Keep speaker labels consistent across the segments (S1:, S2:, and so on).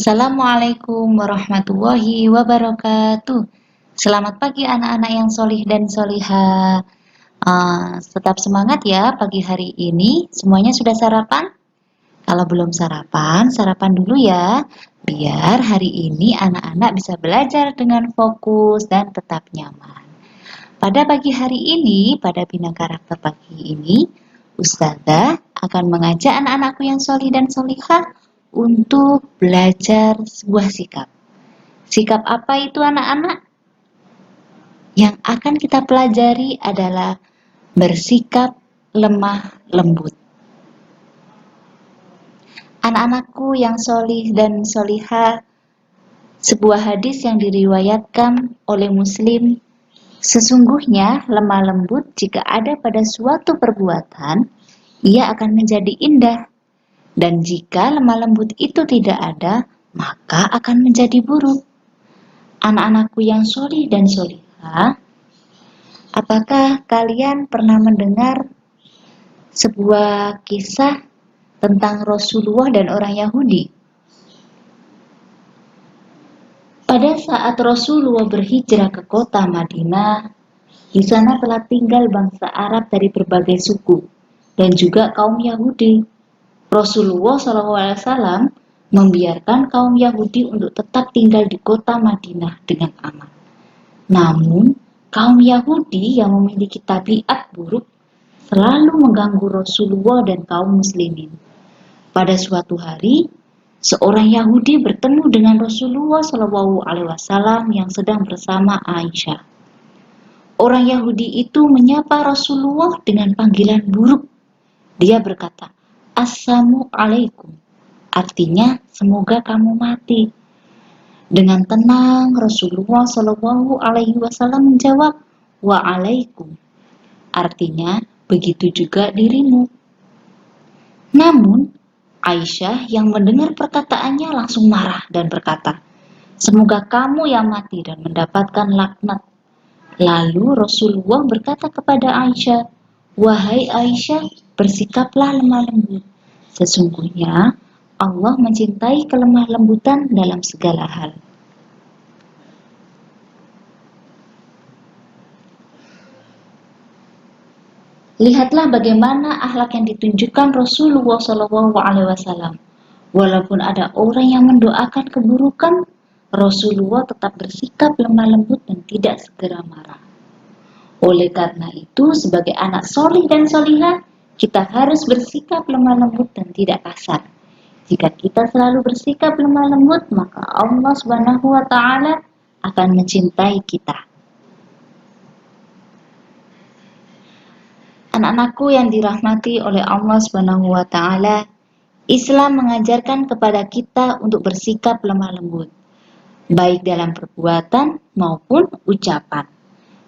S1: Assalamualaikum warahmatullahi wabarakatuh. Selamat pagi anak-anak yang solih dan solihah. Tetap semangat ya pagi hari ini. Semuanya sudah sarapan? Kalau belum sarapan, sarapan dulu ya. Biar hari ini anak-anak bisa belajar dengan fokus dan tetap nyaman. Pada pagi hari ini, pada Bina Karakter pagi ini, Ustazah akan mengajak anak-anakku yang solih dan solihah untuk belajar sebuah sikap. Sikap apa itu anak-anak? Yang akan kita pelajari adalah bersikap lemah lembut. Anak-anakku yang solih dan solihah, sebuah hadis yang diriwayatkan oleh Muslim, sesungguhnya lemah lembut jika ada pada suatu perbuatan, ia akan menjadi indah. Dan jika lemah lembut itu tidak ada, maka akan menjadi buruk. Anak-anakku yang solih dan solihah, apakah kalian pernah mendengar sebuah kisah tentang Rasulullah dan orang Yahudi? Pada saat Rasulullah berhijrah ke kota Madinah, di sana telah tinggal bangsa Arab dari berbagai suku dan juga kaum Yahudi. Rasulullah SAW membiarkan kaum Yahudi untuk tetap tinggal di kota Madinah dengan aman. Namun, kaum Yahudi yang memiliki tabiat buruk selalu mengganggu Rasulullah dan kaum muslimin. Pada suatu hari, seorang Yahudi bertemu dengan Rasulullah SAW yang sedang bersama Aisyah. Orang Yahudi itu menyapa Rasulullah dengan panggilan buruk. Dia berkata, "Assalamualaikum," artinya semoga kamu mati. Dengan tenang Rasulullah SAW menjawab, "Waalaikum," artinya begitu juga dirimu. Namun Aisyah yang mendengar perkataannya langsung marah dan berkata, "Semoga kamu yang mati dan mendapatkan laknat." Lalu Rasulullah berkata kepada Aisyah, "Wahai Aisyah, bersikaplah lemah lembut. Sesungguhnya Allah mencintai kelemah lembutan dalam segala hal." Lihatlah bagaimana akhlak yang ditunjukkan Rasulullah SAW. Walaupun ada orang yang mendoakan keburukan, Rasulullah tetap bersikap lemah lembut dan tidak segera marah. Oleh karena itu, sebagai anak solih dan solihah, kita harus bersikap lemah lembut dan tidak kasar. Jika kita selalu bersikap lemah lembut, maka Allah Subhanahu wa Ta'ala akan mencintai kita. Anak-anakku yang dirahmati oleh Allah Subhanahu wa Ta'ala, Islam mengajarkan kepada kita untuk bersikap lemah lembut, baik dalam perbuatan maupun ucapan.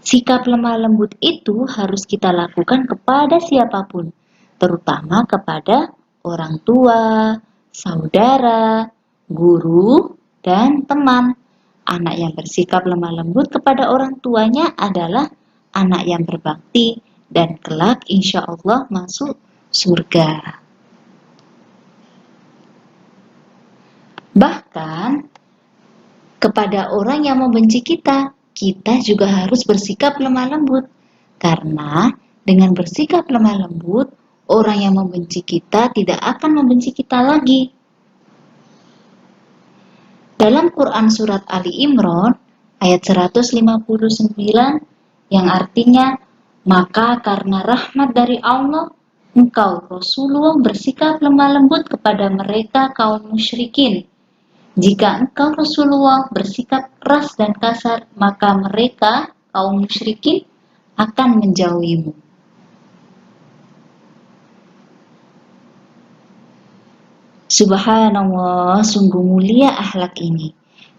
S1: Sikap lemah lembut itu harus kita lakukan kepada siapapun, terutama kepada orang tua, saudara, guru, dan teman. Anak yang bersikap lemah lembut kepada orang tuanya adalah anak yang berbakti dan kelak insya Allah masuk surga. Bahkan kepada orang yang membenci kita juga harus bersikap lemah lembut. Karena dengan bersikap lemah lembut, orang yang membenci kita tidak akan membenci kita lagi. Dalam Quran Surat Ali Imran ayat 159 yang artinya, "Maka karena rahmat dari Allah, engkau Rasulullah bersikap lemah lembut kepada mereka kaum musyrikin. Jika engkau Rasulullah bersikap keras dan kasar, maka mereka kaum musyrikin akan menjauhimu." Subhanallah, sungguh mulia akhlak ini.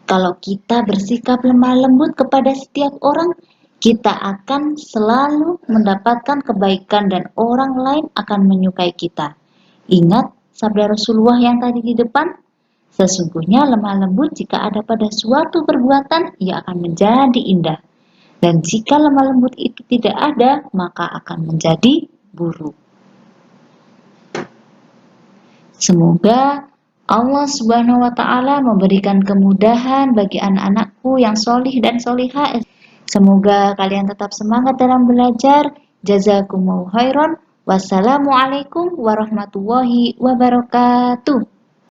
S1: Kalau kita bersikap lemah lembut kepada setiap orang, kita akan selalu mendapatkan kebaikan dan orang lain akan menyukai kita. Ingat sabda Rasulullah yang tadi di depan? Sesungguhnya lemah lembut jika ada pada suatu perbuatan, ia akan menjadi indah. Dan jika lemah lembut itu tidak ada, maka akan menjadi buruk. Semoga Allah Subhanahu wa Ta'ala memberikan kemudahan bagi anak-anakku yang solih dan solihah. Semoga kalian tetap semangat dalam belajar. Jazakumullahu khairan. Wassalamualaikum warahmatullahi wabarakatuh.